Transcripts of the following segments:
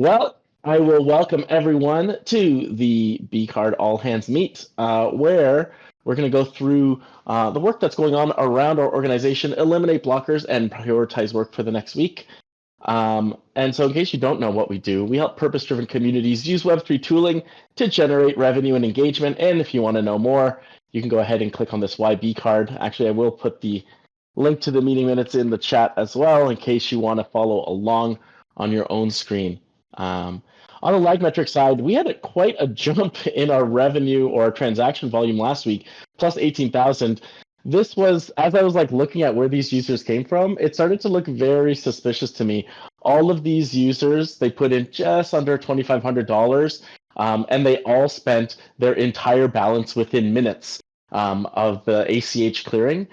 Well, I will welcome everyone to the BCard All Hands Meet, where we're going to go through the work that's going on around our organization, eliminate blockers, and prioritize work for the next week. And so in case you don't know what we do, we help purpose-driven communities use Web3 tooling to generate revenue and engagement. And if you want to know more, you can go ahead and click on this YB card. Actually, I will put the link to the meeting minutes in the chat as well, in case you want to follow along on your own screen. On the lag metric side, we had quite a jump in our revenue or transaction volume last week, plus 18,000. This was, as I was looking at where these users came from, it started to look very suspicious to me. All of these users, they put in just under $2,500, and they all spent their entire balance within minutes of the ACH clearing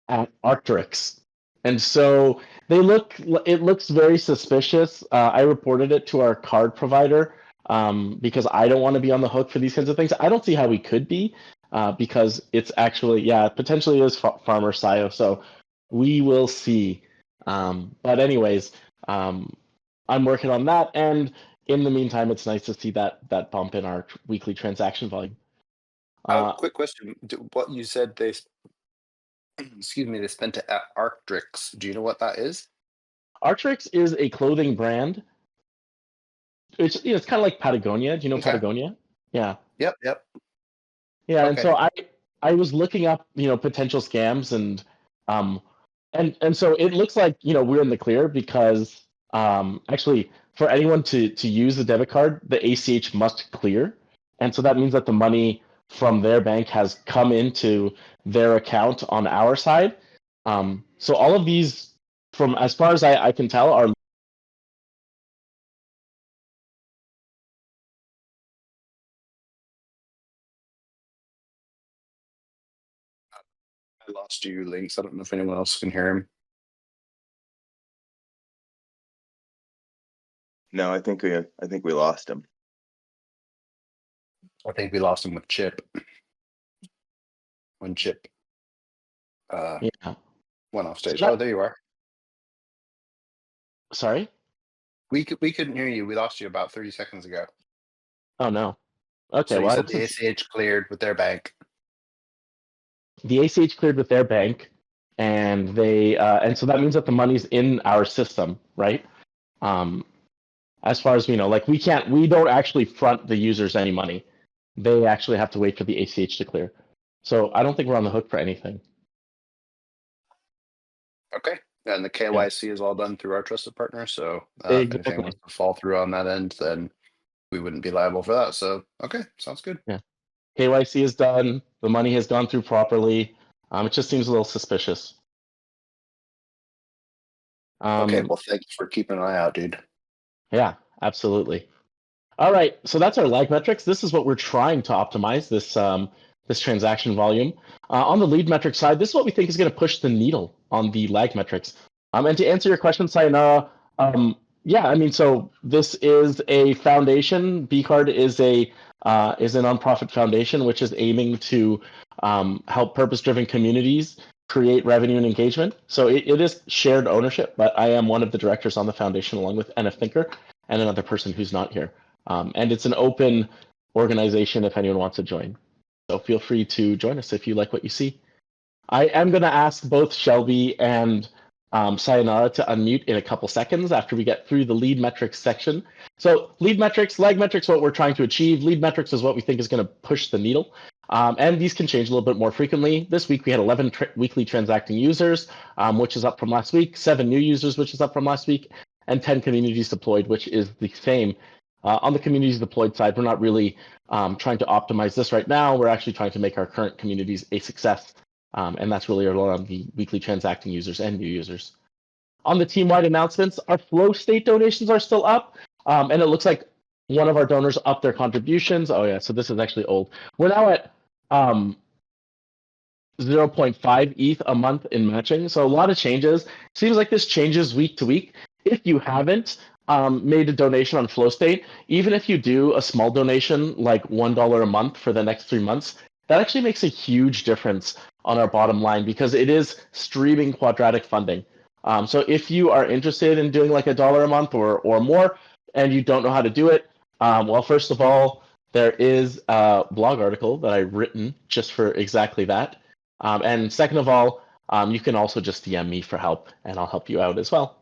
at Arcturix. And so it looks very suspicious. I reported it to our card provider because I don't want to be on the hook for these kinds of things. I don't see how we could be because it's actually, potentially is farmer SIO. So we will see. But anyways, I'm working on that. And in the meantime, it's nice to see that bump in our weekly transaction volume. Quick question. What you said they spent it at Arcturix. Do you know what that is? Arcturix is a clothing brand. It's kind of like Patagonia. Do you know Patagonia? Yeah. Yep. Yeah, Okay. and so I was looking up, potential scams and so it looks like, we're in the clear because actually for anyone to use the debit card, the ACH must clear. And so that means that the money from their bank has come into their account on our side. So all of these, from as far as I can tell, are I lost you, Links. I don't know if anyone else can hear him. No, I think we lost him. I think we lost him with Chip. When Chip went off stage. Oh, there you are. Sorry? We couldn't hear you. We lost you about 30 seconds ago. Oh no. Okay, So well, you said the ACH cleared with their bank. The ACH cleared with their bank, and they and so that means that the money's in our system, right? As far as we know, we don't actually front the users any money. They actually have to wait for the ACH to clear. So I don't think we're on the hook for anything. Okay. And the KYC is all done through our trusted partner. So if anything was to fall through on that end, then we wouldn't be liable for that. So okay, sounds good. Yeah. KYC is done. The money has gone through properly. It just seems a little suspicious. Okay, well, thank you for keeping an eye out, dude. Yeah, absolutely. All right, so that's our lag metrics. This is what we're trying to optimize, this transaction volume. On the lead metric side, this is what we think is going to push the needle on the lag metrics. And to answer your question, Sayonara, so this is a foundation. BCard is a nonprofit foundation which is aiming to help purpose-driven communities create revenue and engagement. So it is shared ownership, but I am one of the directors on the foundation along with NF Thinker and another person who's not here. And it's an open organization if anyone wants to join. So feel free to join us if you like what you see. I am going to ask both Shelby and Sayonara to unmute in a couple seconds after we get through the lead metrics section. So lead metrics, lag metrics, what we're trying to achieve. Lead metrics is what we think is going to push the needle. And these can change a little bit more frequently. This week we had 11 weekly transacting users, which is up from last week, 7 new users, which is up from last week, and 10 communities deployed, which is the same. On the communities deployed side, we're not really trying to optimize this right now. We're actually trying to make our current communities a success. And that's really around the weekly transacting users and new users. On the team-wide announcements, our flow state donations are still up. And it looks like one of our donors upped their contributions. Oh yeah, so this is actually old. We're now at 0.5 ETH a month in matching. So a lot of changes. Seems like this changes week to week. If you haven't made a donation on Flow State, even if you do a small donation like $1 a month for the next 3 months, that actually makes a huge difference on our bottom line because it is streaming quadratic funding. So if you are interested in doing like $1 a month or more, and you don't know how to do it, well, first of all, there is a blog article that I've written just for exactly that. And second of all, you can also just DM me for help, and I'll help you out as well.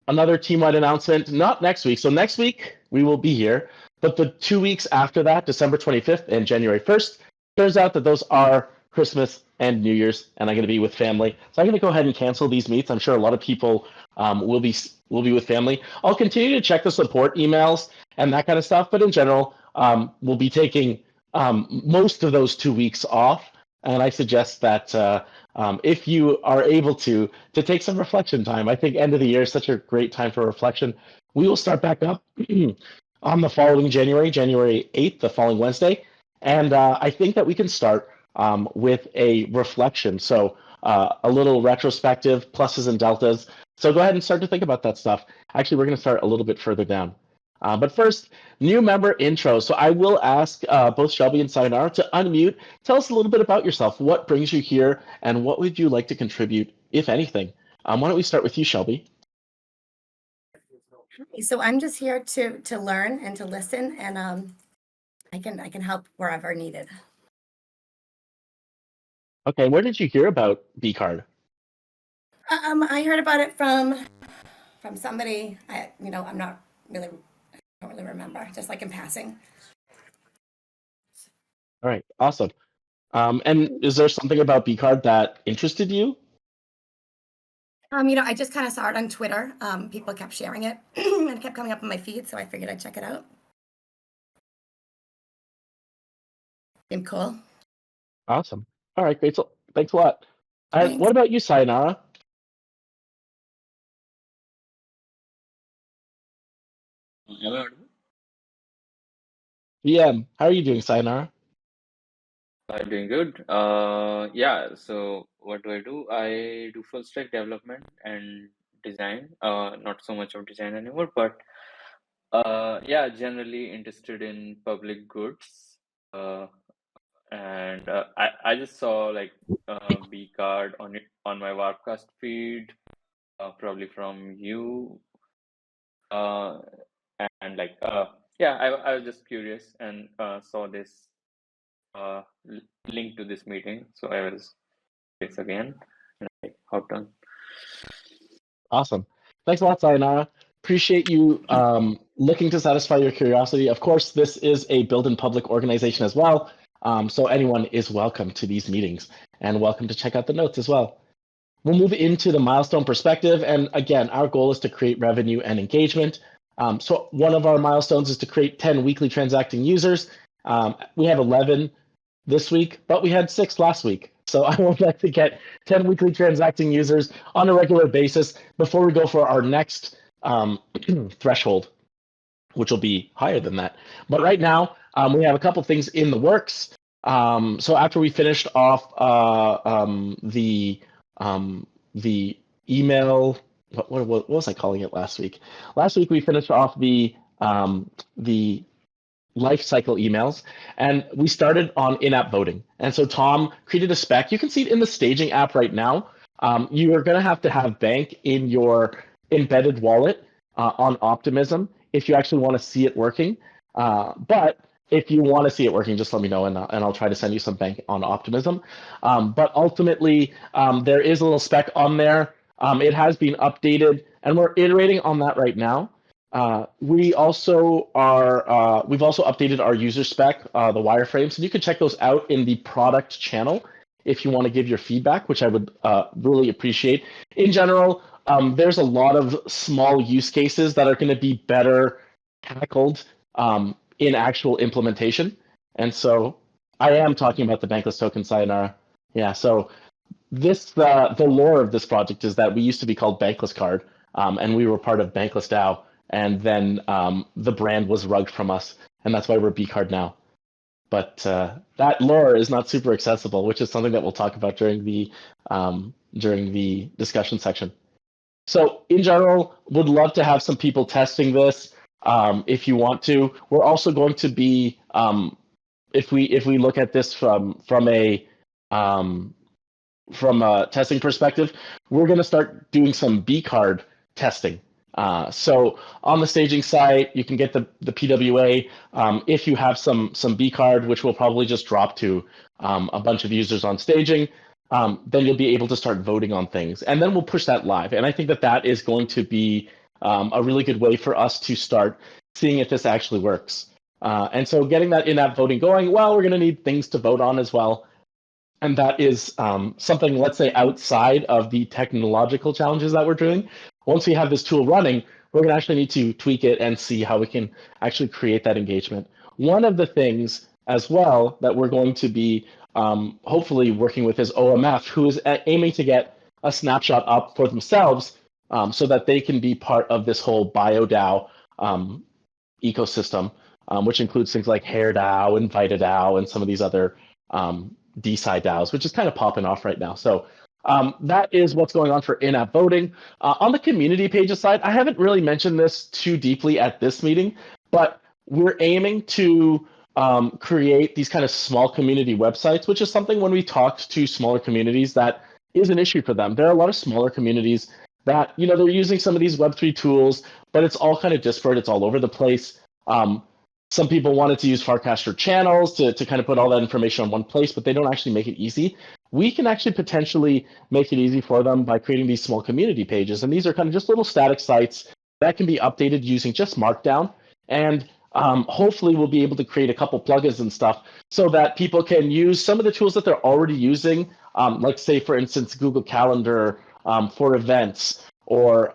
Another team-wide announcement, not next week. So next week, we will be here. But the 2 weeks after that, December 25th and January 1st, turns out that those are Christmas and New Year's, and I'm going to be with family. So I'm going to go ahead and cancel these meets. I'm sure a lot of people will be with family. I'll continue to check the support emails and that kind of stuff, but in general, we'll be taking most of those 2 weeks off. And I suggest that if you are able to take some reflection time. I think end of the year is such a great time for reflection. We will start back up on the following January 8th, the following Wednesday. And I think that we can start with a reflection. So a little retrospective, pluses and deltas. So go ahead and start to think about that stuff. Actually, we're going to start a little bit further down. But first, new member intro. So I will ask both Shelby and Sayonara to unmute. Tell us a little bit about yourself. What brings you here, and what would you like to contribute, if anything? Why don't we start with you, Shelby? So I'm just here to learn and to listen, and I can help wherever needed. Okay, where did you hear about BCard? I heard about it from somebody. I'm not really. I don't really remember, just like in passing. All right, awesome. And is there something about BCard that interested you? I just kind of saw it on Twitter. People kept sharing it, and it kept coming up on my feed, so I figured I'd check it out. Seemed cool. Awesome. All right, great. So, thanks a lot. And Thanks. what about you, Sayonara? Am I audible? Yeah, how are you doing, Sayonara? I'm doing good. Yeah, so what do? I do full stack development and design. Not so much of design anymore, but yeah, generally interested in public goods. And I just saw like BCard on my Warpcast feed, probably from you. And like yeah, I was just curious and saw this link to this meeting, so I was curious again and I hopped on. Awesome. Thanks a lot, Sayonara. Appreciate you looking to satisfy your curiosity. Of course, this is a build in public organization as well, so anyone is welcome to these meetings and welcome to check out the notes as well. We'll move into the milestone perspective, and again, our goal is to create revenue and engagement. So one of our milestones is to create 10 weekly transacting users. We have 11 this week, but we had 6 last week. So I would like to get 10 weekly transacting users on a regular basis before we go for our next threshold, which will be higher than that. But right now, we have a couple things in the works. So after we finished off the email, what was I calling it last week? Last week we finished off the life cycle emails, and we started on in-app voting. And so Tom created a spec. You can see it in the staging app right now. You are going to have bank in your embedded wallet on Optimism if you actually want to see it working. But if you want to see it working, just let me know, and I'll try to send you some bank on Optimism. But ultimately, there is a little spec on there. It has been updated, and we're iterating on that right now. We've also updated our user spec, the wireframes, and you can check those out in the product channel if you want to give your feedback, which I would really appreciate. In general, there's a lot of small use cases that are going to be better tackled in actual implementation. And so I am talking about the bankless token, Sayonara. Yeah, so the lore of this project is that we used to be called Bankless Card, and we were part of Bankless DAO. And then the brand was rugged from us, and that's why we're BCard now. But that lore is not super accessible, which is something that we'll talk about during the discussion section. So in general, would love to have some people testing this if you want to. We're also going to be if we look at this from a testing perspective, we're going to start doing some BCard testing So on the staging site, you can get the PWA. If you have some BCard, which will probably just drop to a bunch of users on staging, then you'll be able to start voting on things. And then we'll push that live. And I think that is going to be a really good way for us to start seeing if this actually works. And so getting that in-app voting going, well, we're going to need things to vote on as well. And that is something, let's say, outside of the technological challenges that we're doing. Once we have this tool running, we're going to actually need to tweak it and see how we can actually create that engagement. One of the things as well that we're going to be hopefully working with is OMF, who is aiming to get a snapshot up for themselves so that they can be part of this whole BioDAO ecosystem, which includes things like HairDAO, InvitedDAO, and some of these other DeSci DAOs, which is kind of popping off right now. So that is what's going on for in-app voting. On the community pages side, I haven't really mentioned this too deeply at this meeting, but we're aiming to create these kind of small community websites, which is something when we talked to smaller communities that is an issue for them. There are a lot of smaller communities that, they're using some of these Web3 tools, but it's all kind of disparate. It's all over the place. Some people wanted to use Farcaster channels to kind of put all that information on one place, but they don't actually make it easy. We can actually potentially make it easy for them by creating these small community pages. And these are kind of just little static sites that can be updated using just Markdown. And hopefully we'll be able to create a couple plugins and stuff so that people can use some of the tools that they're already using, like say, for instance, Google Calendar for events, or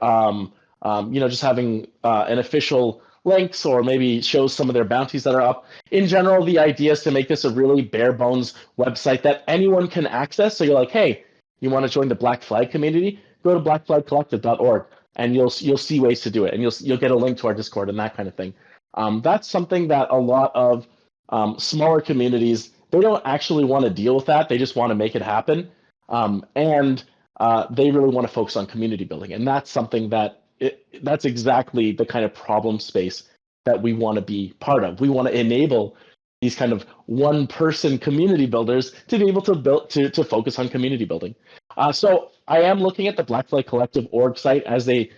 just having an official links, or maybe shows some of their bounties that are up. In general, the idea is to make this a really bare bones website that anyone can access. So you're like, hey, you want to join the Black Flag community? Go to blackflagcollective.org and you'll see ways to do it, and you'll get a link to our Discord and that kind of thing. That's something that a lot of smaller communities, they don't actually want to deal with that. They just want to make it happen, and they really want to focus on community building, and that's something that's exactly the kind of problem space that we want to be part of. We want to enable these kind of one-person community builders to be able to build to focus on community building. So I am looking at the Black Flag Collective org site as a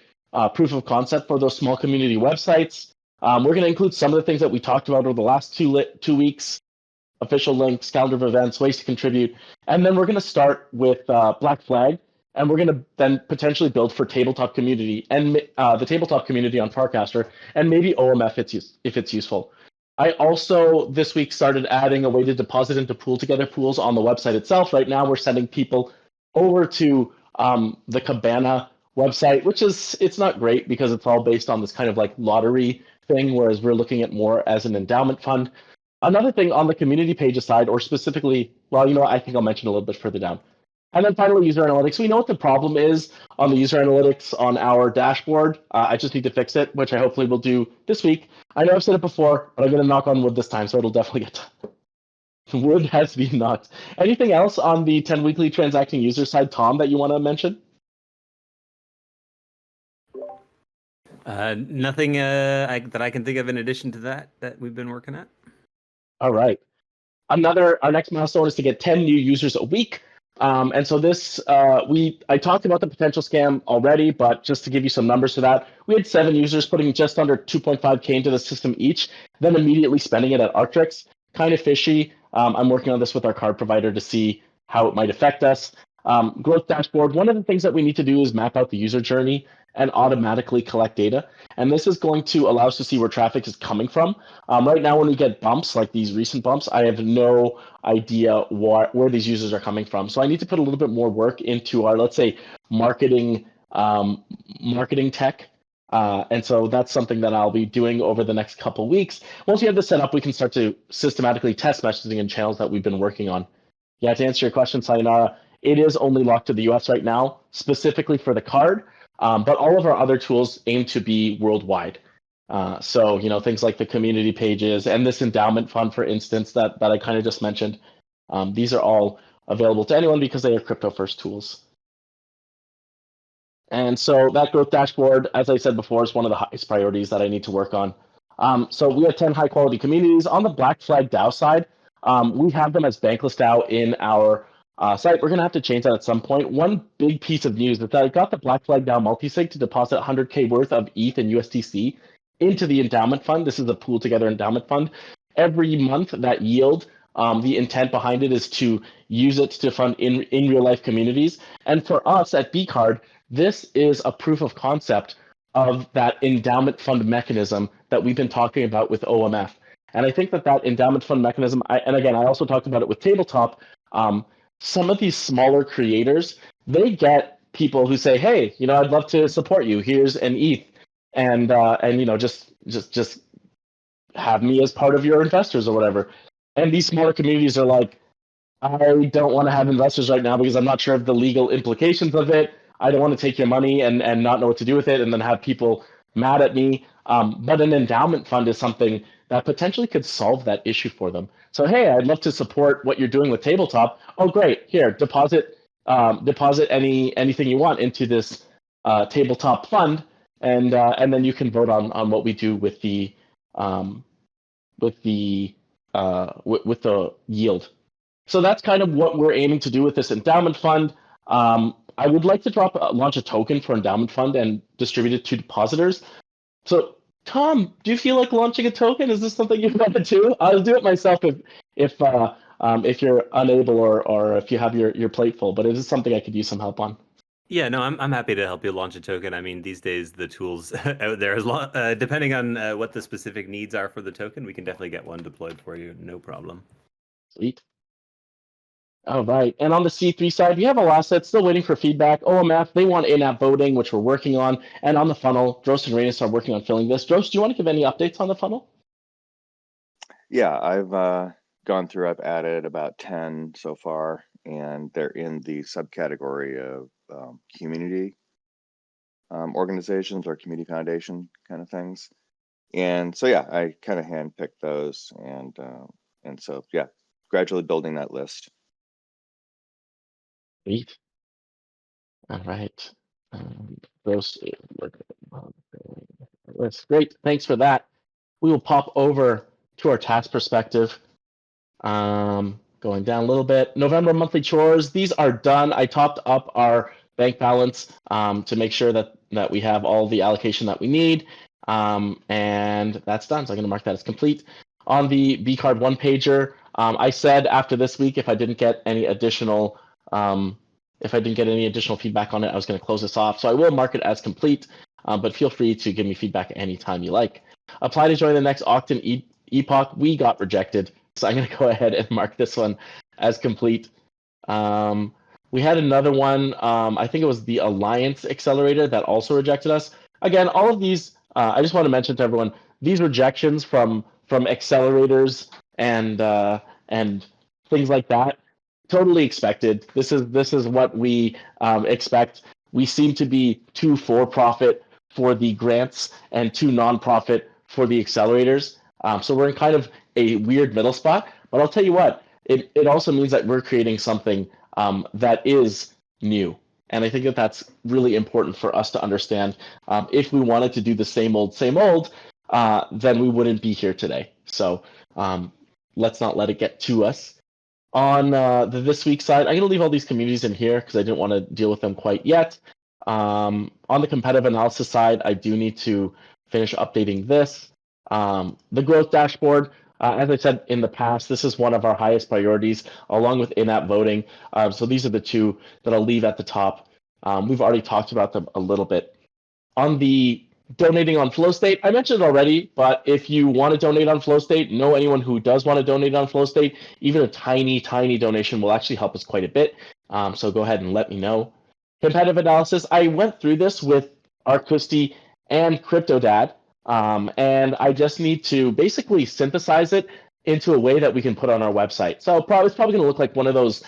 proof of concept for those small community websites. We're going to include some of the things that we talked about over the last 2 weeks: official links, calendar of events, ways to contribute, and then we're going to start with Black Flag. And we're going to then potentially build for tabletop community and the tabletop community on Farcaster, and maybe OMF if it's useful. I also this week started adding a way to deposit and to pool together pools on the website itself. Right now, we're sending people over to the Cabana website, which it's not great because it's all based on this kind of like lottery thing, whereas we're looking at more as an endowment fund. Another thing on the community page side, or specifically, well, I think I'll mention a little bit further down. And then finally, user analytics. We know what the problem is on the user analytics on our dashboard. I just need to fix it, which I hopefully will do this week. I know I've said it before, but I'm going to knock on wood this time, so it'll definitely get done. Wood has to be knocked. Anything else on the 10 weekly transacting user side, Tom, that you want to mention? Nothing that I can think of in addition to that we've been working at. All right. Our next milestone is to get 10 new users a week. And so this, I talked about the potential scam already, but just to give you some numbers for that, we had 7 users putting just under 2.5K into the system each, then immediately spending it at Arctrix. Kind of fishy. I'm working on this with our card provider to see how it might affect us. Growth dashboard. One of the things that we need to do is map out the user journey and automatically collect data. And this is going to allow us to see where traffic is coming from. Right now, when we get bumps, like these recent bumps, I have no idea where these users are coming from. So I need to put a little bit more work into our, let's say, marketing tech. And so that's something that I'll be doing over the next couple weeks. Once we have this set up, we can start to systematically test messaging in channels that we've been working on. Yeah, to answer your question, Sayonara, it is only locked to the US right now, specifically for the card. But all of our other tools aim to be worldwide. So, things like the community pages and this endowment fund, for instance, that I kind of just mentioned, these are all available to anyone because they are crypto first tools. And so that growth dashboard, as I said before, is one of the highest priorities that I need to work on. So we have 10 high quality communities. On the Black Flag DAO side, we have them as Bankless DAO in our site. We're going to have to change that at some point. One big piece of news is that I got the Black Flag DAO multisig to deposit 100K worth of ETH and USDC into the endowment fund. This is a pool together endowment fund. Every month, that yield, the intent behind it is to use it to fund in real life communities. And for us at BCard, this is a proof of concept of that endowment fund mechanism that we've been talking about with OMF. And I think that endowment fund mechanism, and again, I also talked about it with Tabletop. Some of these smaller creators, they get people who say, "Hey, I'd love to support you. Here's an ETH, and just have me as part of your investors or whatever." And these smaller communities are like, "I don't want to have investors right now because I'm not sure of the legal implications of it. I don't want to take your money and not know what to do with it, and then have people mad at me." But an endowment fund is something that potentially could solve that issue for them. So, hey, I'd love to support what you're doing with Tabletop. Oh, great! Here, deposit anything you want into this Tabletop fund, and then you can vote on what we do with the yield. So that's kind of what we're aiming to do with this endowment fund. I would like to launch a token for endowment fund and distribute it to depositors. So, Tom, do you feel like launching a token? Is this something you want to do? I'll do it myself if you're unable or if you have your plate full. But it is something I could use some help on. Yeah, no, I'm happy to help you launch a token. I mean, these days the tools out there, depending on what the specific needs are for the token, we can definitely get one deployed for you, no problem. Sweet. All right, and on the C3 side, we have a asset still waiting for feedback. OMF, they want in-app voting, which we're working on. And on the funnel, Drost and Reynos are working on filling this. Drost, do you want to give any updates on the funnel? Yeah, I've gone through. I've added about 10 so far, and they're in the subcategory of community organizations or community foundation kind of things. And so, yeah, I kind of handpicked those, and so, yeah, gradually building that list. Sweet. All right. That's great. Thanks for that. We will pop over to our task perspective. Going down a little bit. November monthly chores. These are done. I topped up our bank balance to make sure that we have all the allocation that we need. And that's done. So I'm going to mark that as complete. On the BCard one pager, I said after this week, if I didn't get any additional feedback on it, I was going to close this off. So I will mark it as complete, but feel free to give me feedback anytime you like. Apply to join the next Octon epoch. We got rejected, so I'm going to go ahead and mark this one as complete. We had another one. I think it was the Alliance Accelerator that also rejected us. Again, all of these, I just want to mention to everyone, these rejections from accelerators and things like that, totally expected. This is what we expect. We seem to be too for-profit for the grants and too non-profit for the accelerators. So we're in kind of a weird middle spot. But I'll tell you what, it also means that we're creating something that is new. And I think that that's really important for us to understand. If we wanted to do the same old, then we wouldn't be here today. So let's not let it get to us. On the this week side, I'm going to leave all these communities in here because I didn't want to deal with them quite yet. On the competitive analysis side, I do need to finish updating this. The growth dashboard, as I said in the past, this is one of our highest priorities, along with in-app voting. So these are the two that I'll leave at the top. We've already talked about them a little bit. On the donating on FlowState, I mentioned it already, but if you want to donate on FlowState, know anyone who does want to donate on FlowState, even a tiny donation will actually help us quite a bit. So go ahead and let me know. Competitive analysis, I went through this with Arkusti and CryptoDad, and I just need to basically synthesize it into a way that we can put on our website. So it's probably going to look like one of those,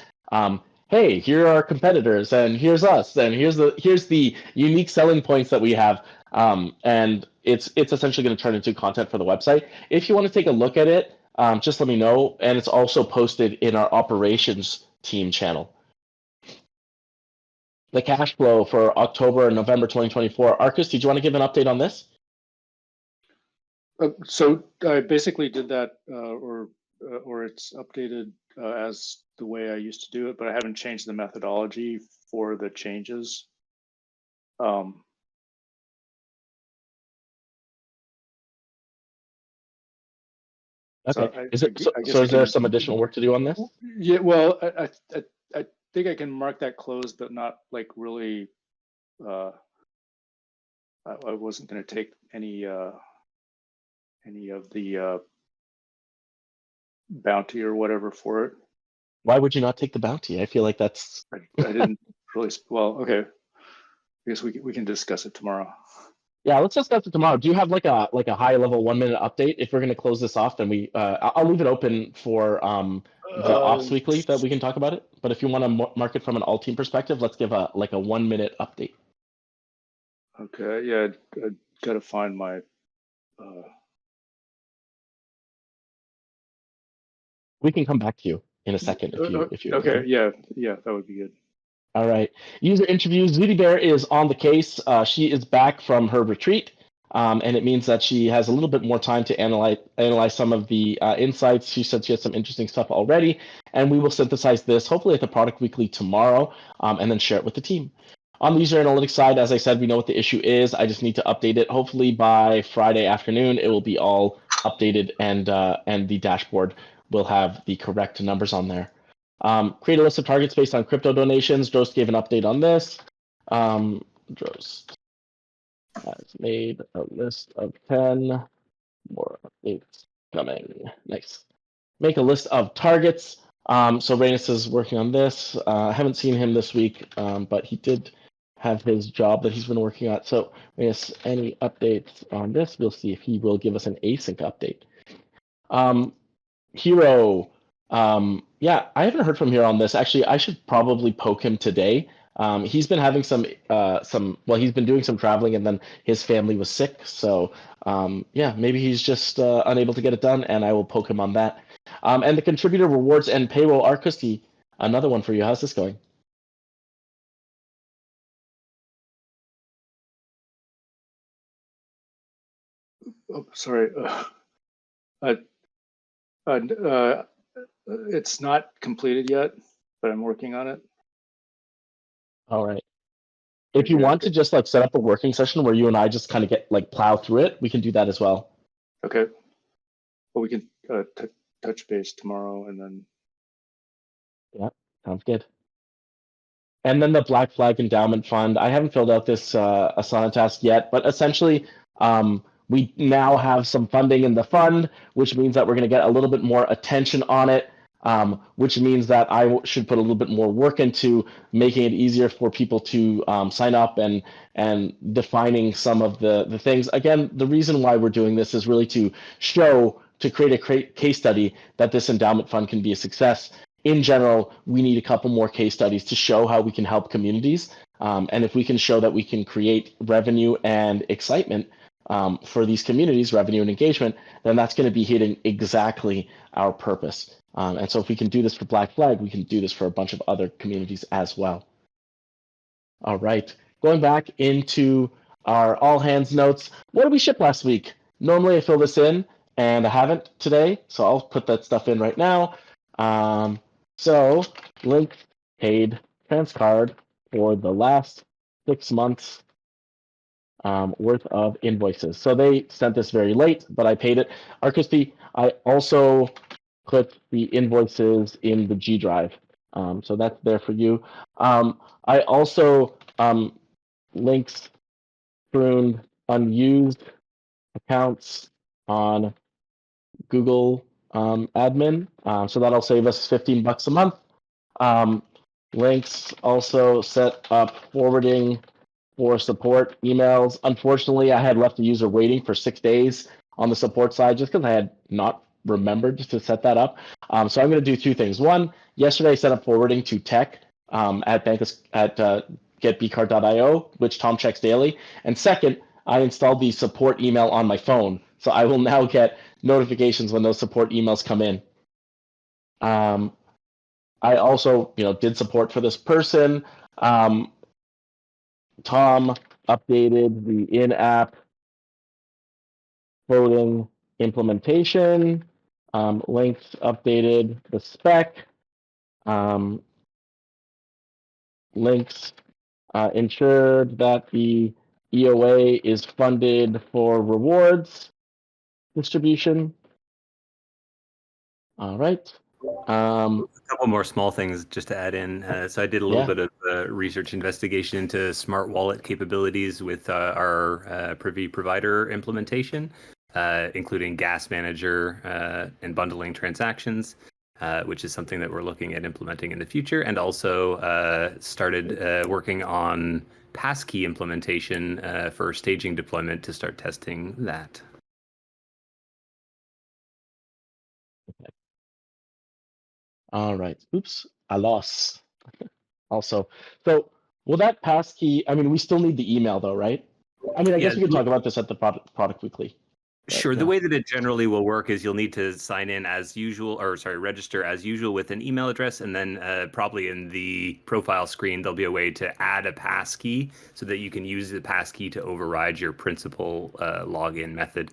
hey, here are our competitors, and here's us, and here's the unique selling points that we have. And it's essentially going to turn into content for the website. If you want to take a look at it, just let me know. And it's also posted in our operations team channel. The cash flow for October and November 2024. Arcus, did you want to give an update on this? So I basically did that or or it's updated as the way I used to do it, but I haven't changed the methodology for the changes. Okay. So Is it I guess so? I Is there can- some additional work to do on this? Yeah, well, I think I can mark that closed, but not like really. I wasn't going to take any of the bounty or whatever for it. Why would you not take the bounty? I feel like that's. I didn't really. Well, okay. I guess we can discuss it tomorrow. Yeah, let's discuss it tomorrow. Do you have like a high level 1 minute update? If we're going to close this off, then I'll leave it open for the ops weekly that we can talk about it. But if you want to mark it from an all team perspective, let's give a 1 minute update. Okay. Yeah, I got to find my. We can come back to you in a second if you Okay. Yeah, that would be good. All right. User interviews. Zooty Bear is on the case. She is back from her retreat, and it means that she has a little bit more time to analyze some of the insights. She said she has some interesting stuff already, and we will synthesize this hopefully at the product weekly tomorrow, and then share it with the team. On the user analytics side, as I said, we know what the issue is. I just need to update it. Hopefully by Friday afternoon, it will be all updated, and the dashboard will have the correct numbers on there. Create a list of targets based on crypto donations. Drost gave an update on this. Drost has made a list of 10. More updates coming. Nice. Make a list of targets. So Reynes is working on this. I haven't seen him this week, but he did have his job that he's been working on. So Reynes, any updates on this? We'll see if he will give us an async update. Hero. Yeah, I haven't heard from Hero on this. Actually, I should probably poke him today. He's been having he's been doing some traveling, and then his family was sick. So yeah, maybe he's just unable to get it done, and I will poke him on that. And the contributor rewards and payroll, Arcusty, another one for you. How's this going? Oh, sorry. It's not completed yet, but I'm working on it. All right. If you want to just like set up a working session where you and I just kind of get like plow through it, we can do that as well. Okay. Well, we can touch base tomorrow, and then. Yeah, sounds good. And then the Black Flag Endowment Fund. I haven't filled out this Asana task yet, but essentially, we now have some funding in the fund, which means that we're going to get a little bit more attention on it, which means that I should put a little bit more work into making it easier for people to sign up and defining some of the things. Again, the reason why we're doing this is really to create a case study that this endowment fund can be a success. In general, we need a couple more case studies to show how we can help communities. And if we can show that we can create revenue and excitement for these communities, revenue and engagement, then that's going to be hitting exactly our purpose. And so if we can do this for Black Flag, we can do this for a bunch of other communities as well. All right, going back into our all hands notes. What did we ship last week? Normally I fill this in, and I haven't today, so I'll put that stuff in right now. So Link paid Transcard for the last 6 months worth of invoices. So they sent this very late, but I paid it. Arcusty, I also put the invoices in the G drive. So that's there for you. I also links pruned unused accounts on Google admin. So that'll save us $15 a month. Links also set up forwarding for support emails. Unfortunately, I had left the user waiting for 6 days on the support side just because I had not remembered to set that up. So I'm going to do two things. One, yesterday I set up forwarding to tech at getbcard.io, which Tom checks daily. And second, I installed the support email on my phone. So I will now get notifications when those support emails come in. I also, did support for this person. Tom updated the in-app voting implementation. Links updated the spec. Links ensured that the EOA is funded for rewards distribution. All right. A couple more small things just to add in. So I did a little Yeah. bit of research investigation into smart wallet capabilities with our Privy provider implementation, including gas manager and bundling transactions, which is something that we're looking at implementing in the future, and also started working on passkey implementation for staging deployment to start testing that. All right. Oops, I lost. Also, so will that passkey? I mean, we still need the email though, right? I mean, I guess we could talk about this at the product weekly. Sure. The way that it generally will work is you'll need to sign in as usual, or sorry, register as usual with an email address, and then probably in the profile screen there'll be a way to add a passkey so that you can use the passkey to override your principal login method.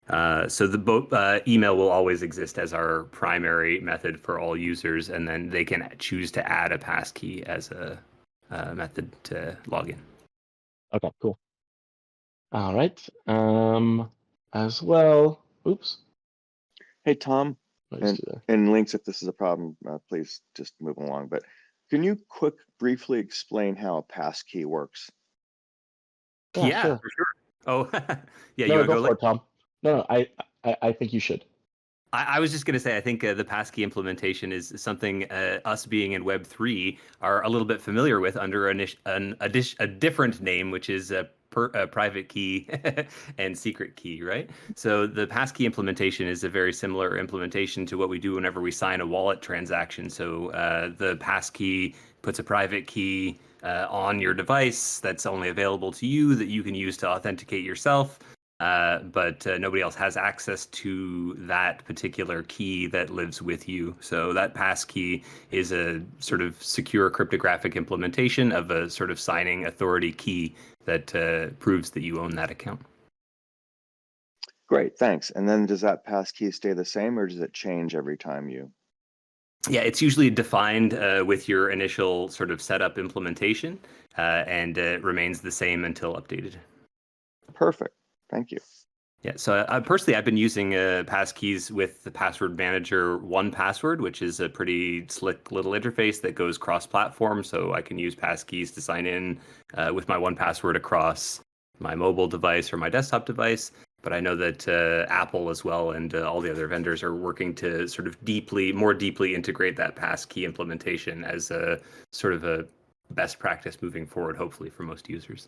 So the email will always exist as our primary method for all users, and then they can choose to add a passkey as a method to log in. Okay, cool. All right. As well. Oops. Hey, Tom, And Links, if this is a problem, please just move along. But can you briefly explain how a passkey works? Yeah, sure. For sure. Oh, yeah. No, You want to go go for it, Tom. No, I think you should. I was just going to say, I think the passkey implementation is something us being in Web3 are a little bit familiar with under a different name, which is a private key and secret key, right? So the passkey implementation is a very similar implementation to what we do whenever we sign a wallet transaction. So the passkey puts a private key on your device that's only available to you that you can use to authenticate yourself. But nobody else has access to that particular key that lives with you. So that passkey is a sort of secure cryptographic implementation of a sort of signing authority key that proves that you own that account. Great, thanks. And then does that passkey stay the same, or does it change every time you? Yeah, it's usually defined with your initial sort of setup implementation, and it remains the same until updated. Perfect. Thank you. Yeah, so personally, I've been using passkeys with the password manager 1Password, which is a pretty slick little interface that goes cross-platform. So I can use passkeys to sign in with my 1Password across my mobile device or my desktop device. But I know that Apple as well and all the other vendors are working to sort of more deeply integrate that passkey implementation as a sort of a best practice moving forward, hopefully for most users.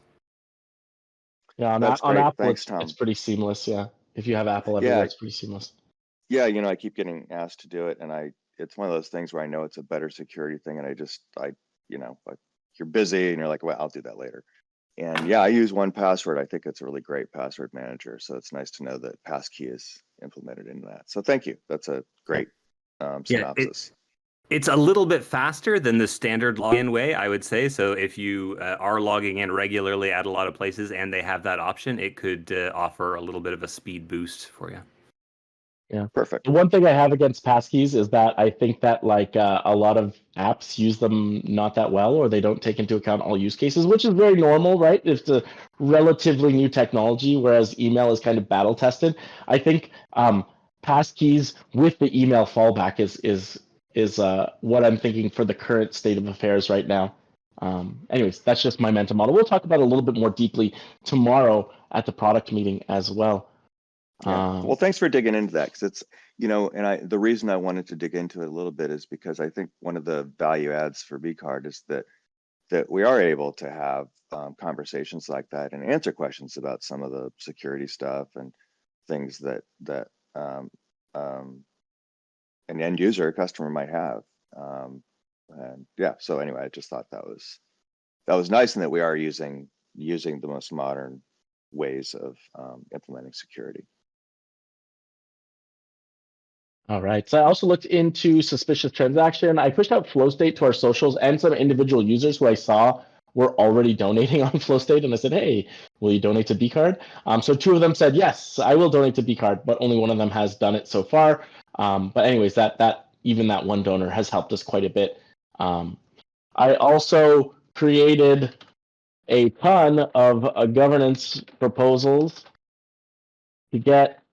Yeah, on Apple, it's pretty seamless. Yeah, if you have Apple everywhere, it's pretty seamless. Yeah, I keep getting asked to do it, and it's one of those things where I know it's a better security thing, and you're busy, and you're like, well, I'll do that later. And yeah, I use 1Password. I think it's a really great password manager, so it's nice to know that passkey is implemented into that. So thank you. That's a great synopsis. It's a little bit faster than the standard login way, I would say. So if you are logging in regularly at a lot of places and they have that option, it could offer a little bit of a speed boost for you. Yeah, perfect. The one thing I have against passkeys is that I think that a lot of apps use them not that well, or they don't take into account all use cases, which is very normal, right? It's a relatively new technology, whereas email is kind of battle tested. I think passkeys with the email fallback is what I'm thinking for the current state of affairs right now. Anyways, that's just my mental model. We'll talk about it a little bit more deeply tomorrow at the product meeting as well. Yeah. Well, thanks for digging into that, because it's, and the reason I wanted to dig into it a little bit is because I think one of the value adds for BCard is that we are able to have conversations like that and answer questions about some of the security stuff and things that an end user, customer might have. And yeah, so anyway, I just thought that was nice, and that we are using the most modern ways of implementing security. All right. So I also looked into suspicious transaction. I pushed out flow state to our socials and some individual users who I saw were already donating on FlowState, and I said, "Hey, will you donate to BCard?" So 2 of them said, "Yes, I will donate to BCard," but only one of them has done it so far. But anyways, that even that one donor has helped us quite a bit. I also created a ton of governance proposals to get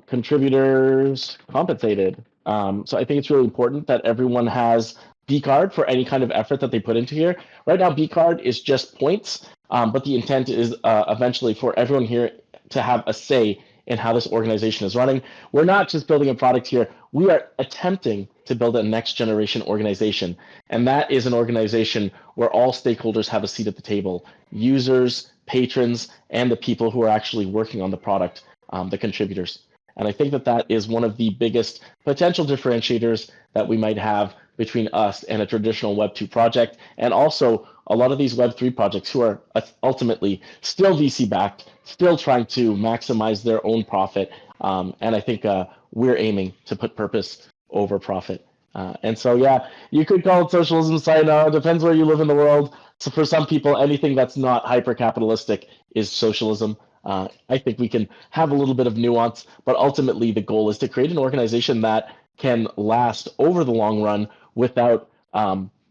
contributors compensated. So I think it's really important that everyone has BCard for any kind of effort that they put into here. Right now, BCard is just points, but the intent is eventually for everyone here to have a say in how this organization is running. We're not just building a product here. We are attempting to build a next generation organization. And that is an organization where all stakeholders have a seat at the table, users, patrons, and the people who are actually working on the product, the contributors. And I think that that is one of the biggest potential differentiators that we might have between us and a traditional Web2 project, and also a lot of these Web3 projects who are ultimately still VC backed, still trying to maximize their own profit. And I think we're aiming to put purpose over profit. And so, yeah, you could call it socialism, sayonara, depends where you live in the world. So for some people, anything that's not hyper-capitalistic is socialism. I think we can have a little bit of nuance, but ultimately the goal is to create an organization that can last over the long run without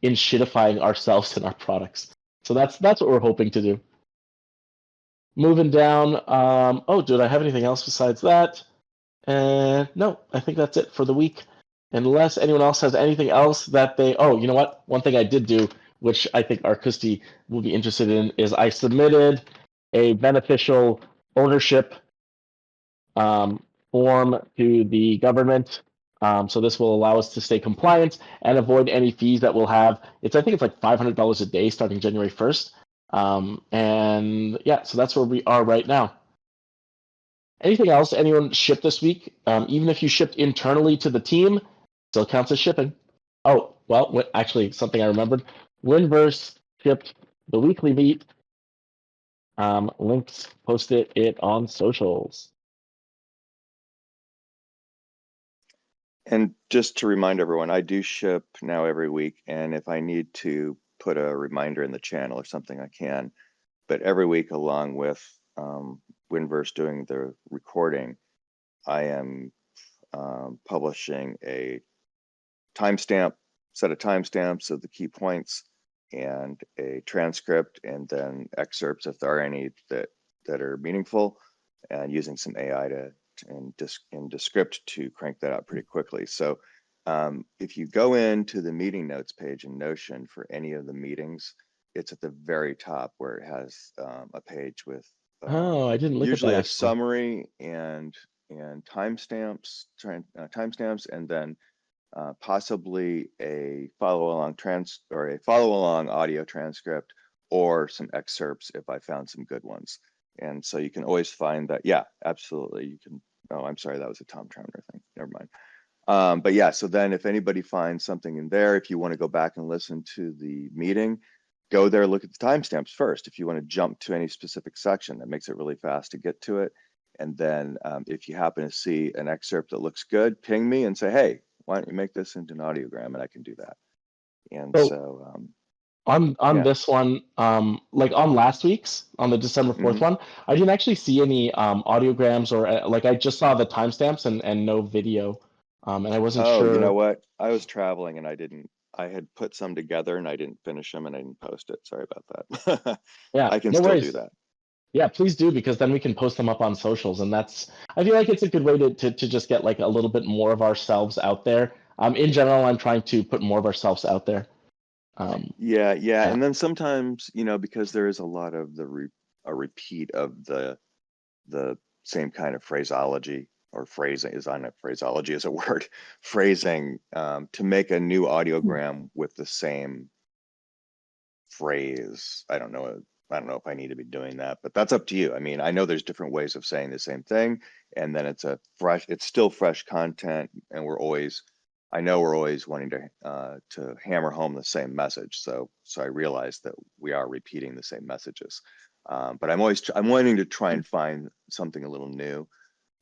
enshittifying ourselves and our products. So that's what we're hoping to do. Moving down. Oh, did I have anything else besides that? No, I think that's it for the week. Unless anyone else has anything else that they. Oh, you know what? One thing I did do, which I think Arkusti will be interested in, is I submitted a beneficial ownership form to the government. So this will allow us to stay compliant and avoid any fees that we'll have. I think it's like $500 a day starting January 1st. And yeah, so that's where we are right now. Anything else anyone shipped this week? Even if you shipped internally to the team, still counts as shipping. Oh, well, actually, something I remembered. Winverse shipped the weekly meet. Links posted it on socials. And just to remind everyone, I do ship now every week, and if I need to put a reminder in the channel or something, I can. But every week, along with Winverse doing the recording, I am publishing a set of timestamps of the key points and a transcript, and then excerpts if there are any that are meaningful, and using some AI in Descript to crank that out pretty quickly. So if you go into the meeting notes page in Notion for any of the meetings, it's at the very top where it has a page with I didn't look usually at that, a actually. summary and timestamps, and then possibly a follow-along audio transcript, or some excerpts if I found some good ones. And so you can always find that. Yeah, absolutely. You can. Oh, I'm sorry, that was a Tom Trauner thing. Never mind. But yeah, so then if anybody finds something in there, if you want to go back and listen to the meeting, go there, look at the timestamps first. If you want to jump to any specific section, that makes it really fast to get to it. And then if you happen to see an excerpt that looks good, ping me and say, hey, why don't you make this into an audiogram? And I can do that. And so on yeah. this one, like on last week's, on the December 4th one, I didn't actually see any audiograms, or like I just saw the timestamps and no video. And I wasn't sure. Oh, you know what? I was traveling and I had put some together and I didn't finish them and I didn't post it. Sorry about that. Yeah, I can no still worries. do that. Yeah, please do, because then we can post them up on socials, and I feel like it's a good way to just get like a little bit more of ourselves out there. In general, I'm trying to put more of ourselves out there. Yeah. And then sometimes, because there is a lot of a repeat of the same kind of phraseology, or phrasing is on a phraseology as a word, phrasing, to make a new audiogram with the same phrase. I don't know if I need to be doing that, but that's up to you. I mean, I know there's different ways of saying the same thing, and then it's still fresh content, and I know we're always wanting to hammer home the same message. So I realize that we are repeating the same messages, but I'm wanting to try and find something a little new,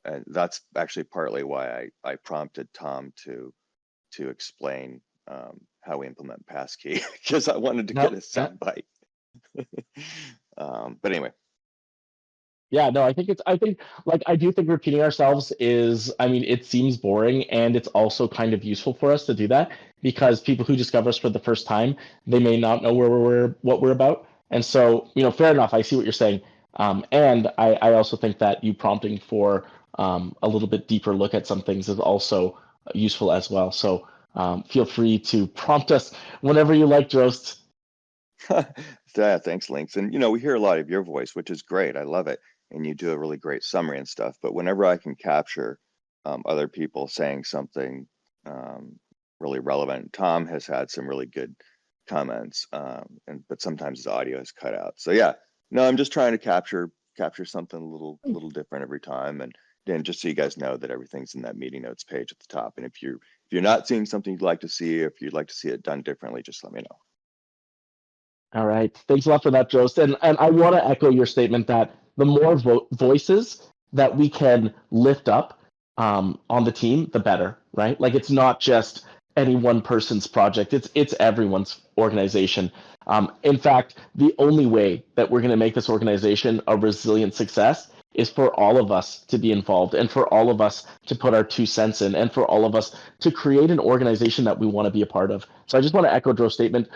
and that's actually partly why I prompted Tom to explain how we implement passkey, because I wanted to get a soundbite. But anyway, Yeah, no, I think like I do think repeating ourselves is, I mean, it seems boring and it's also kind of useful for us to do that because people who discover us for the first time, they may not know what we're about. And so, fair enough. I see what you're saying. And I also think that you prompting for a little bit deeper look at some things is also useful as well. So feel free to prompt us whenever you like, Drost. yeah, thanks, Links. And we hear a lot of your voice, which is great. I love it, and you do a really great summary and stuff. But whenever I can capture other people saying something really relevant, Tom has had some really good comments, but sometimes his audio is cut out. So yeah, no, I'm just trying to capture something a little different every time, and then just so you guys know that everything's in that meeting notes page at the top. And if you're not seeing something you'd like to see, if you'd like to see it done differently, just let me know. All right. Thanks a lot for that, Jost. And I want to echo your statement that the more voices that we can lift up on the team, the better, right? Like it's not just any one person's project. It's everyone's organization. In fact, the only way that we're going to make this organization a resilient success is for all of us to be involved and for all of us to put our 2 cents in and for all of us to create an organization that we want to be a part of. So I just want to echo Joe's statement.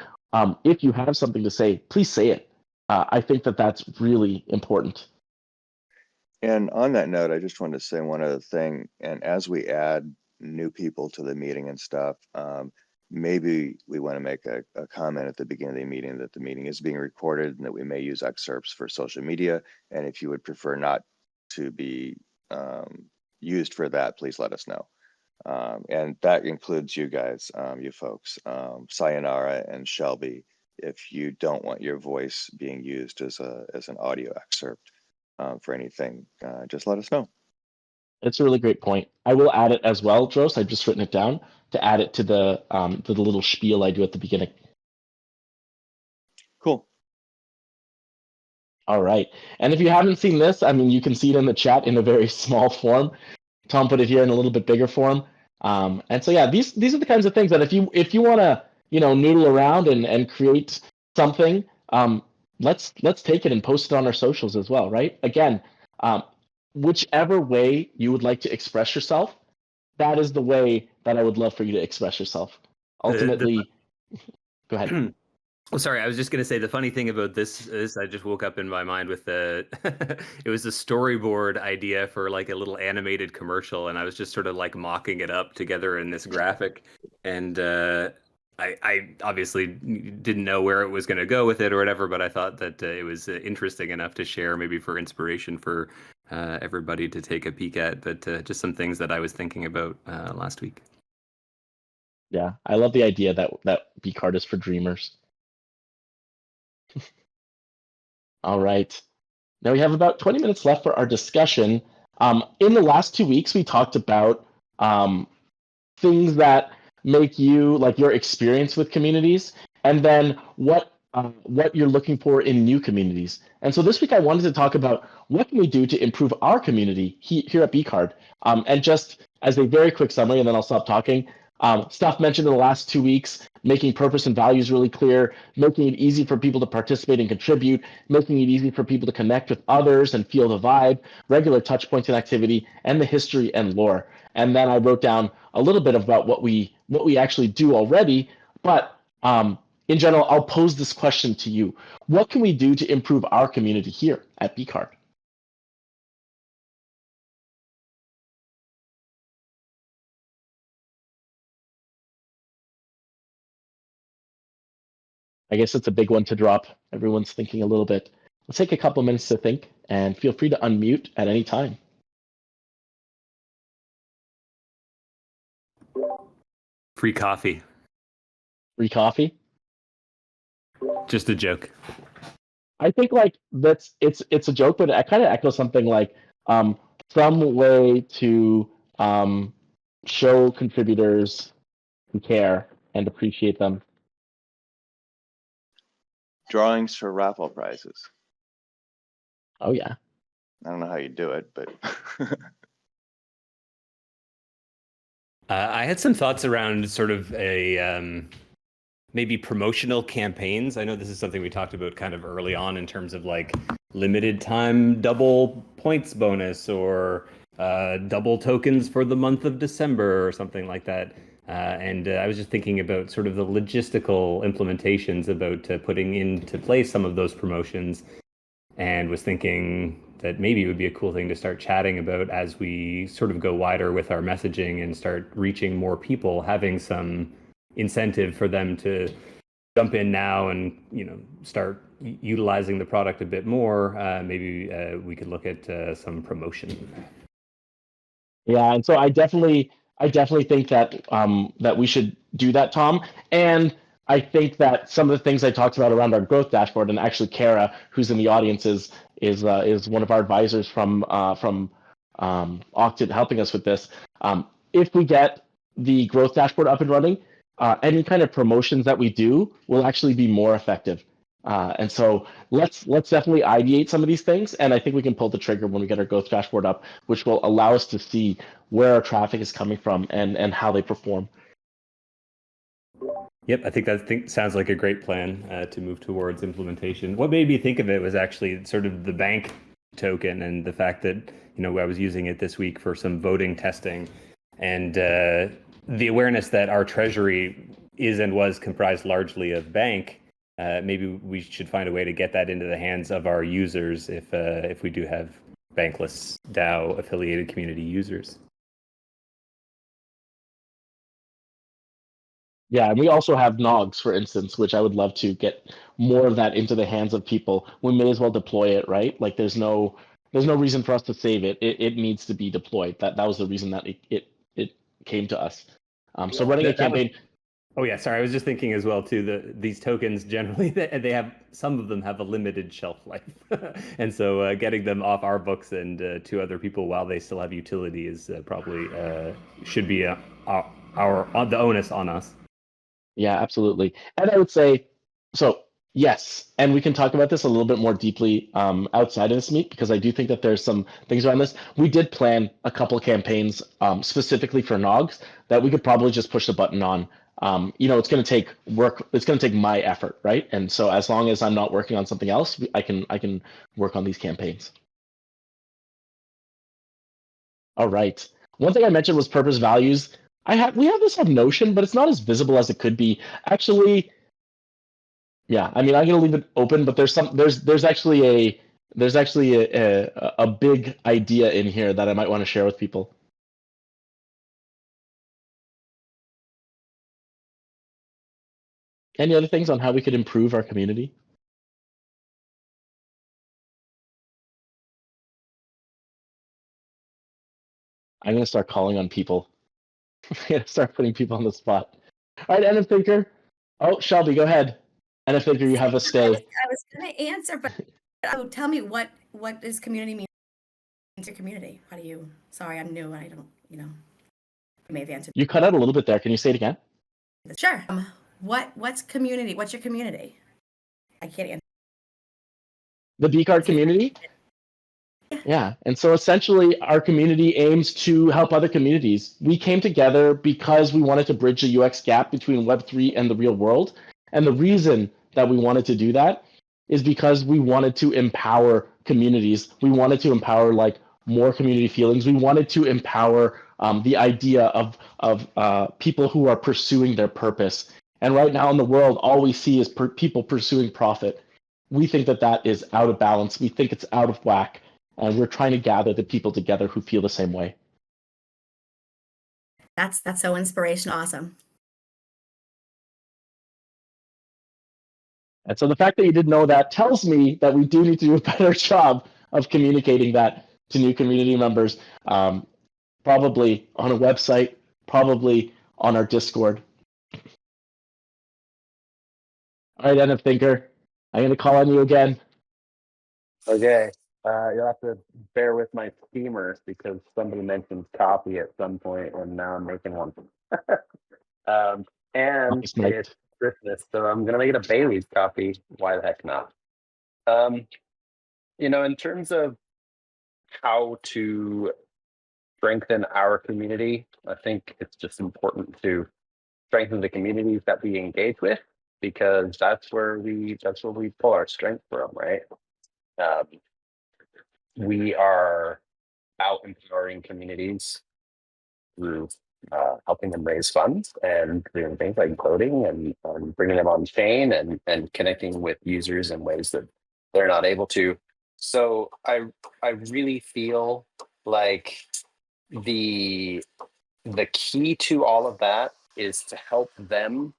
If you have something to say, please say it. I think that that's really important. And on that note, I just wanted to say one other thing. And as we add new people to the meeting and stuff, maybe we want to make a comment at the beginning of the meeting that the meeting is being recorded and that we may use excerpts for social media. And if you would prefer not to be used for that, please let us know. And that includes you guys, you folks, Sayonara and Shelby. If you don't want your voice being used as an audio excerpt for anything, just let us know. It's a really great point. I will add it as well, Jost. I've just written it down to add it to the little spiel I do at the beginning. Cool. All right. And if you haven't seen this, I mean, you can see it in the chat in a very small form. Tom put it here in a little bit bigger form. And so yeah, these are the kinds of things that if you want to noodle around and create something, let's take it and post it on our socials as well, right? Again, whichever way you would like to express yourself, that is the way that I would love for you to express yourself. Ultimately, go ahead. Oh, sorry, I was just going to say the funny thing about this is I just woke up in my mind with it was a storyboard idea for like a little animated commercial, and I was just sort of like mocking it up together in this graphic. And I obviously didn't know where it was going to go with it or whatever, but I thought that it was interesting enough to share, maybe for inspiration for everybody to take a peek at, but just some things that I was thinking about last week. Yeah, I love the idea that BCard is for dreamers. All right. Now we have about 20 minutes left for our discussion. In the last 2 weeks, we talked about things that make you like your experience with communities, and then what you're looking for in new communities. And so this week, I wanted to talk about what can we do to improve our community here at BCard. And just as a very quick summary, and then I'll stop talking. Stuff mentioned in the last 2 weeks, making purpose and values really clear, making it easy for people to participate and contribute, making it easy for people to connect with others and feel the vibe, regular touch points and activity, and the history and lore. And then I wrote down a little bit about what we actually do already. But in general, I'll pose this question to you. What can we do to improve our community here at BCard? I guess it's a big one to drop. Everyone's thinking a little bit. Let's take a couple minutes to think, and feel free to unmute at any time. Free coffee. Free coffee? Just a joke. I think like it's a joke, but I kind of echo something like some way to show contributors who care and appreciate them. Drawings for raffle prizes. Oh yeah. I don't know how you do it, but I had some thoughts around sort of a maybe promotional campaigns. I know this is something we talked about kind of early on in terms of like limited time double points bonus or double tokens for the month of December or something like that. And I was just thinking about sort of the logistical implementations about putting into place some of those promotions, and was thinking that maybe it would be a cool thing to start chatting about as we sort of go wider with our messaging and start reaching more people, having some incentive for them to jump in now and start utilizing the product a bit more. Maybe we could look at some promotion. Yeah, and so I definitely think that that we should do that, Tom. And I think that some of the things I talked about around our growth dashboard, and actually Kara, who's in the audience, is one of our advisors from Octane helping us with this. If we get the growth dashboard up and running, any kind of promotions that we do will actually be more effective. And so let's definitely ideate some of these things, and I think we can pull the trigger when we get our growth dashboard up, which will allow us to see where our traffic is coming from and how they perform. Yep, I think that sounds like a great plan to move towards implementation. What made me think of it was actually sort of the bank token and the fact that I was using it this week for some voting testing, and the awareness that our treasury is and was comprised largely of bank. Maybe we should find a way to get that into the hands of our users if we do have bankless DAO affiliated community users. Yeah, and we also have Nogs, for instance, which I would love to get more of that into the hands of people. We may as well deploy it, right? Like there's no reason for us to save it. It needs to be deployed. That was the reason that it came to us. So running a campaign. Oh yeah, sorry. I was just thinking as well too. These tokens generally they have, some of them have a limited shelf life, and so getting them off our books and to other people while they still have utility is probably should be the onus on us. Yeah, absolutely. And I would say, so yes, and we can talk about this a little bit more deeply outside of this meet, because I do think that there's some things around this. We did plan a couple of campaigns specifically for Nogs that we could probably just push the button on. It's going to take work. It's going to take my effort, right? And so as long as I'm not working on something else, I can work on these campaigns. All right. One thing I mentioned was purpose values. We have this on Notion, but it's not as visible as it could be. Actually, yeah. I mean, I'm going to leave it open, but there's actually a big idea in here that I might want to share with people. Any other things on how we could improve our community? I'm going to start calling on people. I'm going to start putting people on the spot. All right, NF Thinker. Oh, Shelby, go ahead. NF Thinker, you have a stay. I was going to answer, but tell me what does community mean to community? How do you? Sorry, I'm new. I don't. I may have answered. You cut out a little bit there. Can you say it again? Sure. What's community? What's your community? I can't answer. The BCard community? Yeah. And so essentially our community aims to help other communities. We came together because we wanted to bridge the UX gap between Web3 and the real world. And the reason that we wanted to do that is because we wanted to empower communities. We wanted to empower more community feelings. We wanted to empower the idea of people who are pursuing their purpose. And right now in the world, all we see is people pursuing profit. We think that is out of balance. We think it's out of whack. And we're trying to gather the people together who feel the same way. That's so inspirational. Awesome. And so the fact that you didn't know that tells me that we do need to do a better job of communicating that to new community members, probably on a website, probably on our Discord. All right, NF Thinker, I'm going to call on you again. Okay. You'll have to bear with my steamer because somebody mentioned coffee at some point, and now I'm making one. And it's Christmas, so I'm gonna make it a Bailey's coffee. Why the heck not? In terms of how to strengthen our community, I think it's just important to strengthen the communities that we engage with, because that's where we pull our strength from, right? We are out empowering communities through helping them raise funds and doing things like coding and bringing them on chain and connecting with users in ways that they're not able to. So I really feel like the key to all of that is to help them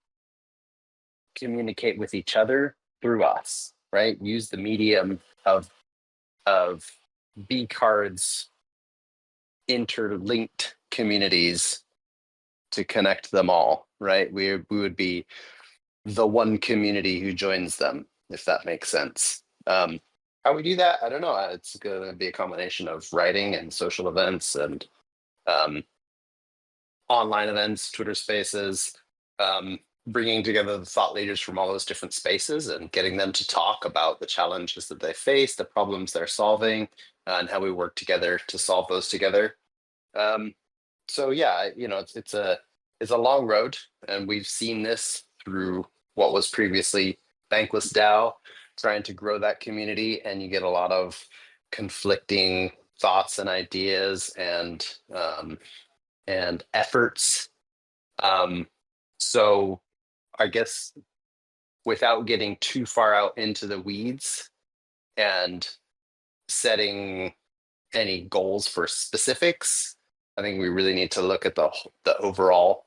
communicate with each other through us, right? Use the medium of BCard's interlinked communities to connect them all, right? We would be the one community who joins them, if that makes sense. How we do that, I don't know. It's going to be a combination of writing and social events and online events, Twitter Spaces, bringing together the thought leaders from all those different spaces and getting them to talk about the challenges that they face, the problems they're solving, and how we work together to solve those together. So yeah, it's a long road, and we've seen this through what was previously Bankless DAO, trying to grow that community, and you get a lot of conflicting thoughts and ideas and efforts. So I guess without getting too far out into the weeds and setting any goals for specifics, I think we really need to look at the overall,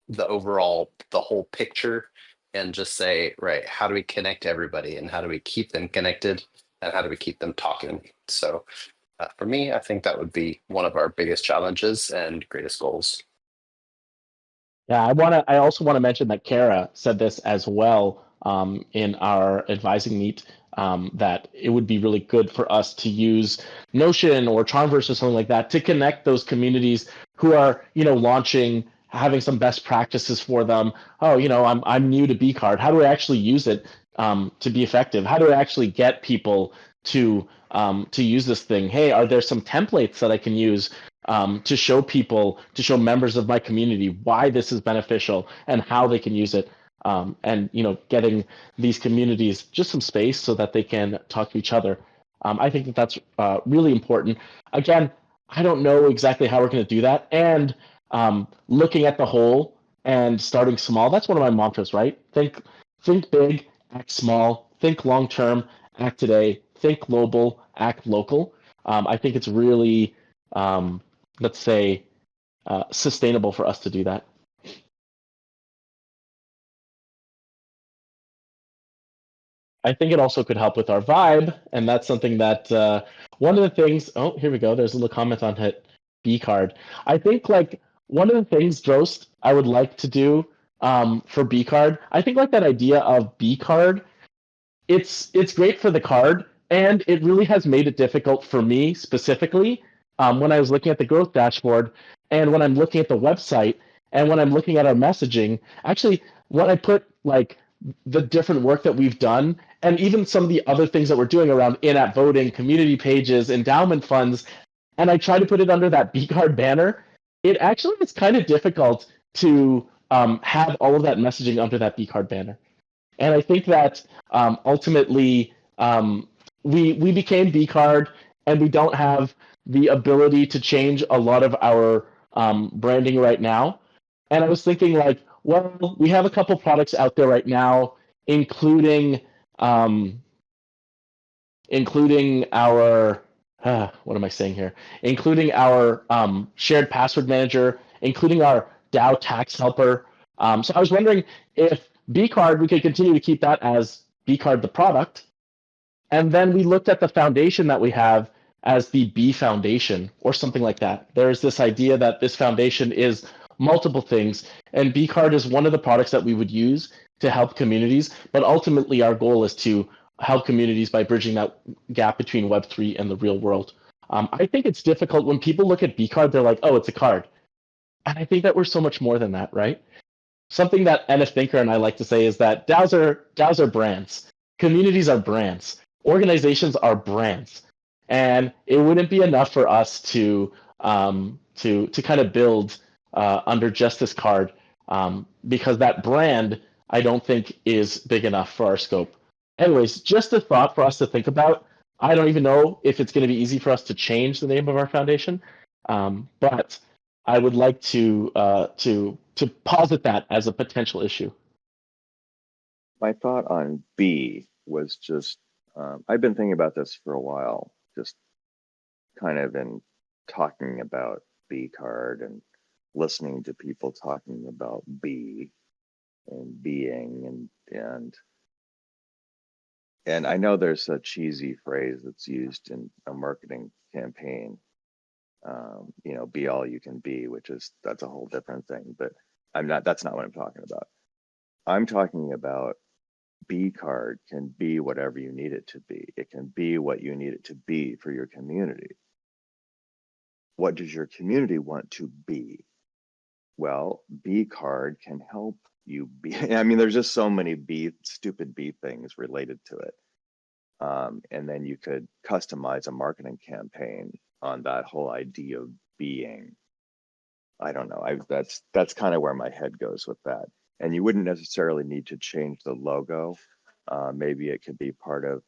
the whole picture, and just say, right, how do we connect everybody, and how do we keep them connected, and how do we keep them talking? So for me, I think that would be one of our biggest challenges and greatest goals. Yeah, I also want to mention that Kara said this as well in our advising meet, that it would be really good for us to use Notion or Charmverse or something like that to connect those communities who are, launching, having some best practices for them. Oh, I'm new to BCard. How do I actually use it to be effective? How do I actually get people to use this thing? Hey, are there some templates that I can use to show people, to show members of my community why this is beneficial and how they can use it? And getting these communities just some space so that they can talk to each other. I think that's really important. Again, I don't know exactly how we're going to do that. And looking at the whole and starting small, that's one of my mantras, right? Think big, act small, think long term, act today, think global, act local. I think it's really, let's say, sustainable for us to do that. I think it also could help with our vibe, and that's something that one of the things. Oh, here we go. There's a little comment on it. BCard. I think one of the things, Drost, I would like to do for BCard. I think that idea of BCard, it's great for the card, and it really has made it difficult for me specifically when I was looking at the growth dashboard, and when I'm looking at the website, and when I'm looking at our messaging. Actually, when I put the different work that we've done, and even some of the other things that we're doing around in-app voting, community pages, endowment funds, and I try to put it under that BCard banner, it actually is kind of difficult to have all of that messaging under that BCard banner. And I think that ultimately we became BCard, and we don't have the ability to change a lot of our branding right now. And I was thinking well, we have a couple products out there right now, including our what am I saying here? Including our shared password manager, including our DAO tax helper. So I was wondering if BCard, we could continue to keep that as BCard the product, and then we looked at the foundation that we have as the B Foundation or something like that. There's this idea that this foundation is multiple things, and BCard is one of the products that we would use to help communities, but ultimately our goal is to help communities by bridging that gap between Web3 and the real world. I think it's difficult when people look at BCard, they're like, oh, it's a card. And I think that we're so much more than that, right? Something that NF Thinker and I like to say is that DAOs are brands, communities are brands, organizations are brands, and it wouldn't be enough for us to kind of build under just this card, because that brand I don't think is big enough for our scope. Anyways, just a thought for us to think about. I don't even know if it's going to be easy for us to change the name of our foundation, but I would like to posit that as a potential issue. My thought on B was just, I've been thinking about this for a while, just kind of in talking about BCard and listening to people talking about B and being and I know there's a cheesy phrase that's used in a marketing campaign, be all you can be, that's a whole different thing, but that's not what I'm talking about. I'm talking about BCard can be whatever you need it to be. It can be what you need it to be for your community. What does your community want to be? Well, BCard can help you be. I mean, there's just so many stupid B things related to it. And then you could customize a marketing campaign on that whole idea of being. I don't know. That's kind of where my head goes with that. And you wouldn't necessarily need to change the logo. Maybe it could be part of,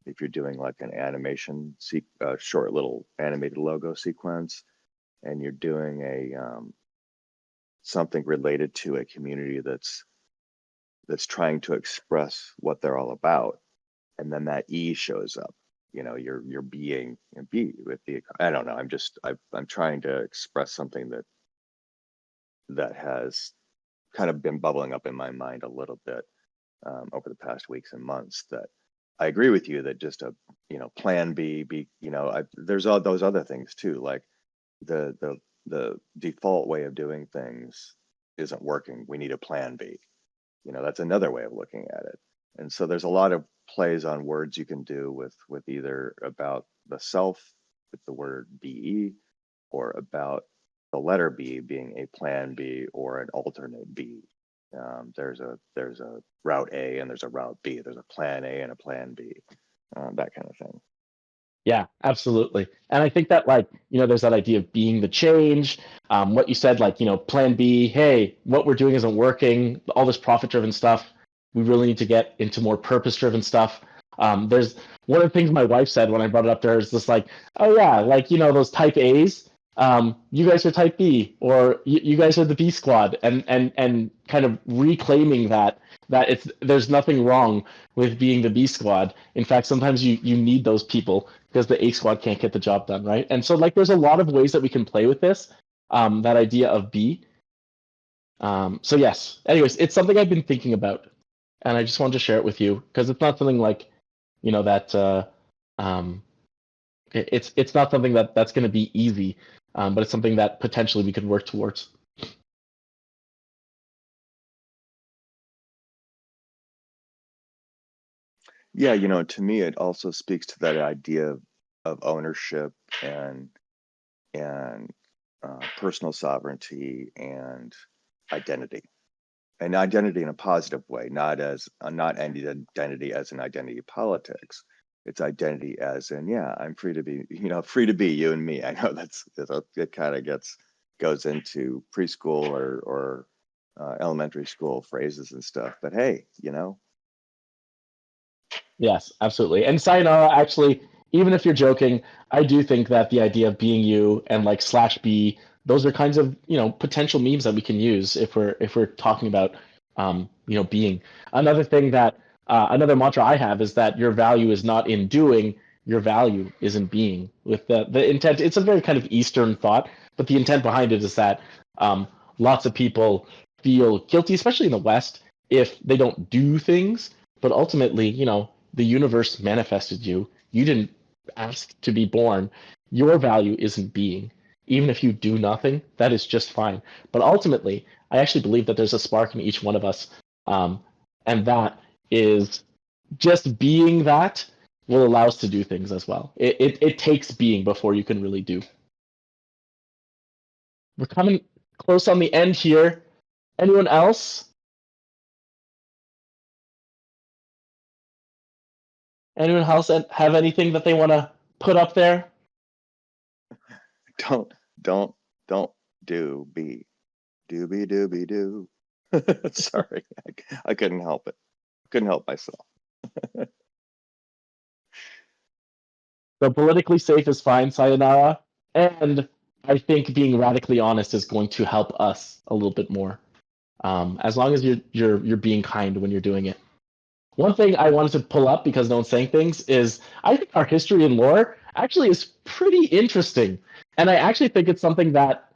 if you're doing like an animation, short little animated logo sequence, and you're doing something related to a community that's trying to express what they're all about, and then that E shows up. You're being and be with the. I don't know. I'm trying to express something that has kind of been bubbling up in my mind a little bit over the past weeks and months. That I agree with you that just a plan B. There's all those other things too, like the default way of doing things isn't working. We need a plan B. That's another way of looking at it. And so there's a lot of plays on words you can do with either about the self with the word BE, or about the letter B being a plan B or an alternate B. There's a route A and there's a route B. There's a plan A and a plan B, that kind of thing. Yeah, absolutely. And I think that there's that idea of being the change. What you said, plan B, hey, what we're doing isn't working, all this profit-driven stuff. We really need to get into more purpose-driven stuff. There's one of the things my wife said when I brought it up to her is just oh yeah, those type A's, you guys are type B, or you guys are the B squad, and kind of reclaiming that there's nothing wrong with being the B squad. In fact, sometimes you need those people because the A squad can't get the job done, right? And so there's a lot of ways that we can play with this, that idea of B. So yes, anyways, it's something I've been thinking about, and I just wanted to share it with you because it's not something that it's not something that's going to be easy, but it's something that potentially we could work towards. Yeah, to me, it also speaks to that idea of ownership and personal sovereignty and identity. And identity in a positive way, not identity as an identity politics. It's identity as in, yeah, I'm free to be, free to be you and me. I know it kind of goes into preschool or elementary school phrases and stuff, but hey, Yes, absolutely. And sayonara, actually, even if you're joking, I do think that the idea of being you and /B, those are kinds of potential memes that we can use if we're talking about being. Another thing that another mantra I have is that your value is not in doing, your value is in being. With the intent, it's a very kind of Eastern thought, but the intent behind it is that lots of people feel guilty, especially in the West, if they don't do things. But ultimately, the universe manifested you. You didn't ask to be born. Your value isn't being. Even if you do nothing, that is just fine. But ultimately, I actually believe that there's a spark in each one of us. And that is just being that will allow us to do things as well. It takes being before you can really do. We're coming close on the end here. Anyone else? Anyone else have anything that they want to put up there? Don't do be. Doobie doobie doo. Sorry, I couldn't help it. Couldn't help myself. So politically safe is fine, sayonara. And I think being radically honest is going to help us a little bit more. As long as you're being kind when you're doing it. One thing I wanted to pull up because no one's saying things is I think our history and lore actually is pretty interesting. And I actually think it's something that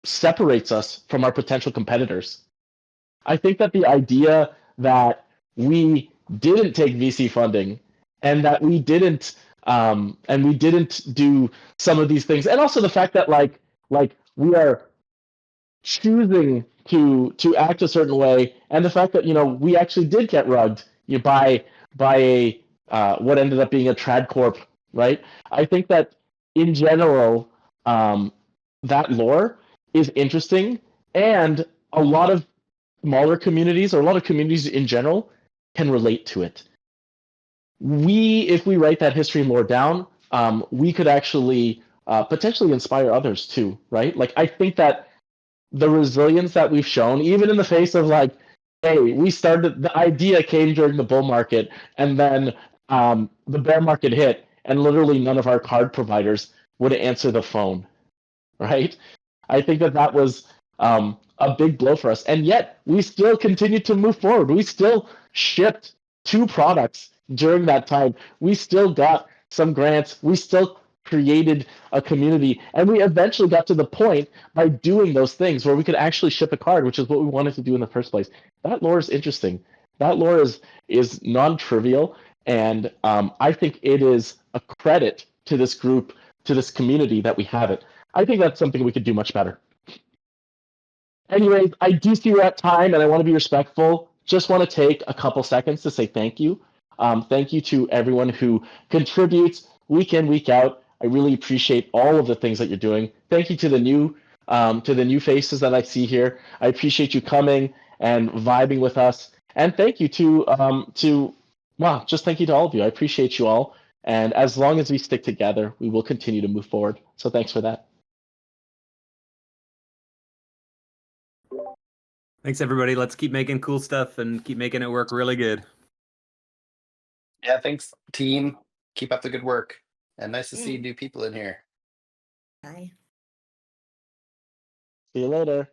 separates us from our potential competitors. I think that the idea that we didn't take VC funding and that we didn't do some of these things, and also the fact that like we are choosing to act a certain way, and the fact that we actually did get rugged by a what ended up being a trad corp, right? I think that in general, that lore is interesting, and a lot of smaller communities, or a lot of communities in general, can relate to it. If we write that history and lore down, we could actually potentially inspire others too, right? Like I think that the resilience that we've shown, even in the face of like, hey, the idea came during the bull market, and then the bear market hit, and literally none of our card providers would answer the phone, right? I think that was a big blow for us, and yet we still continued to move forward. We still shipped 2 products during that time. We still got some grants. We still created a community, and we eventually got to the point by doing those things where we could actually ship a card, which is what we wanted to do in the first place. That lore is interesting. That lore is non-trivial, and I think it is a credit to this group, to this community, that we have it. I think that's something we could do much better. Anyways, I do see we're at time, and I want to be respectful. Just want to take a couple seconds to say thank you. Thank you to everyone who contributes week in, week out. I really appreciate all of the things that you're doing. Thank you to the new faces that I see here. I appreciate you coming and vibing with us. And thank you just thank you to all of you. I appreciate you all. And as long as we stick together, we will continue to move forward. So thanks for that. Thanks, everybody. Let's keep making cool stuff and keep making it work really good. Yeah, thanks, team. Keep up the good work. And nice to see new people in here. Bye. See you later.